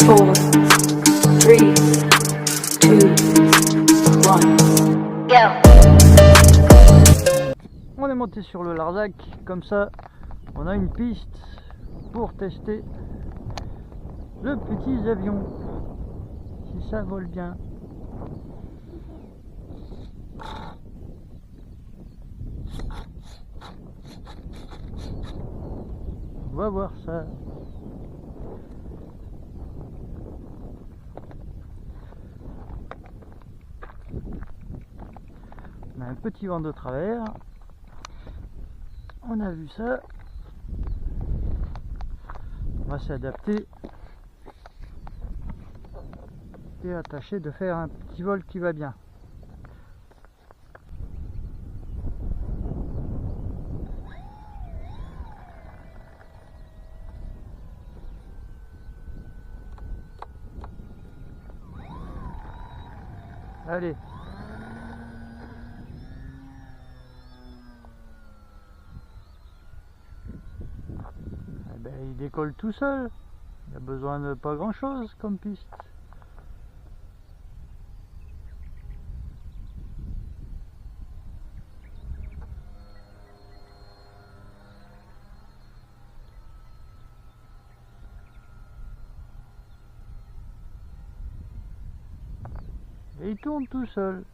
4, 3, 2, 1, go! On est monté sur le Larzac, comme ça on a une piste pour tester le petit avion, si ça vole bien. On va voir ça. On a un petit vent de travers. On a vu ça. On va s'adapter et tâcher de faire un petit vol qui va bien. Allez. Eh ben, il décolle tout seul. Il a besoin de pas grand chose comme piste. Et il tourne tout seul.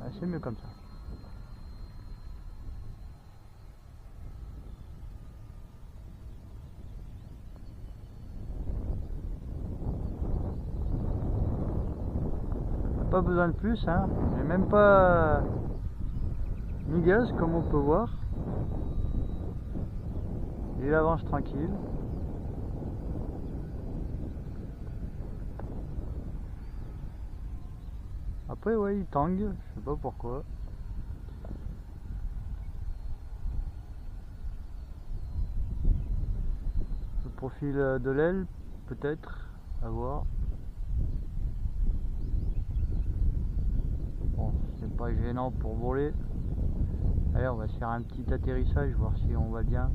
Ah, c'est mieux comme ça. Pas besoin de plus, hein. J'ai même pas ni gaz comme on peut voir. Il avance tranquille. Après ouais, il tangue, je sais pas pourquoi. Le profil de l'aile, peut-être, à voir. Bon, c'est pas gênant pour voler. Allez, on va se faire un petit atterrissage, voir si on va bien.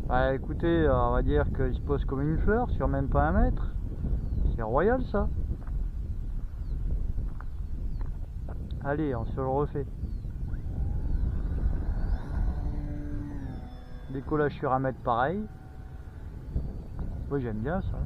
Bah écoutez, on va dire qu'il se pose comme une fleur sur même pas 1 mètre. C'est royal ça. Allez, on se le refait. Décollage sur 1 mètre pareil. Oui, j'aime bien ça.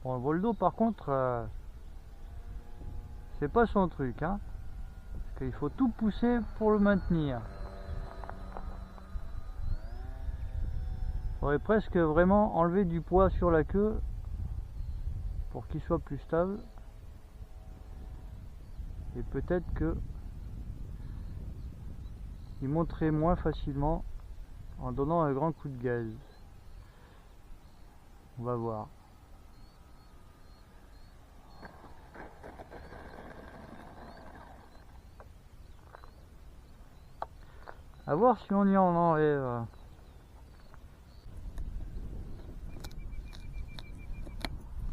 Bon, le vol d'eau par contre, c'est pas son truc, hein. Parce qu'il faut tout pousser pour le maintenir. Il faudrait presque vraiment enlever du poids sur la queue pour qu'il soit plus stable. Et peut-être que il monterait moins facilement en donnant un grand coup de gaz. On va voir. À voir si on y en enlève.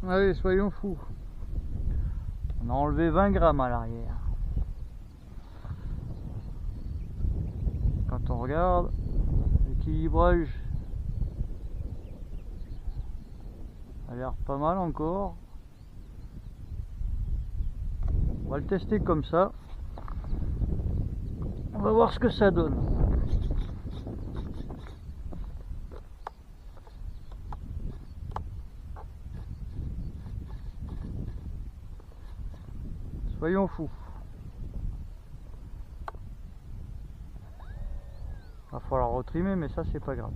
Allez, soyons fous. On a enlevé 20 grammes à l'arrière. Quand on regarde l'équilibrage, ça a l'air pas mal encore. On va le tester comme ça. On va voir ce que ça donne. Soyons fous. Va falloir retrimer, mais ça c'est pas grave.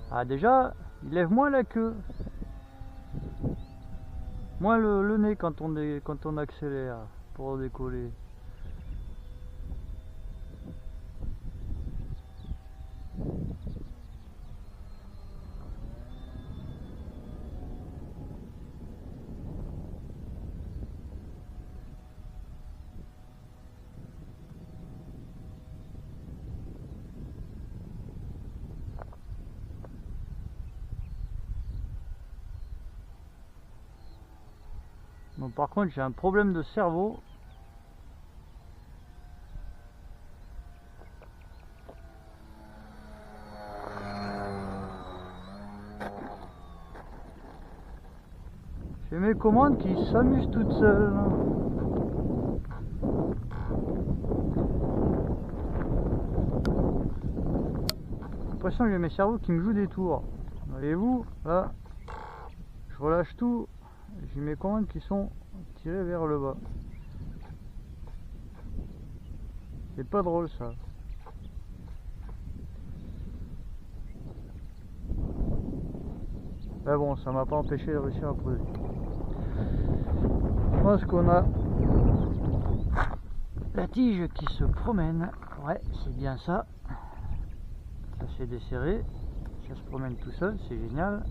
Ah déjà, il lève moins la queue. Moins le nez quand on accélère pour décoller. Bon, par contre, j'ai un problème de cerveau. J'ai mes commandes qui s'amusent toutes seules. J'ai l'impression que j'ai mes cerveaux qui me jouent des tours. Voyez-vous, là, je relâche tout. J'ai mes commandes qui sont tirées vers le bas. C'est pas drôle ça. Mais bon, ça m'a pas empêché de réussir à poser. Je pense qu'on a la tige qui se promène. Ouais, c'est bien ça. Ça s'est desserré. Ça se promène tout seul, c'est génial.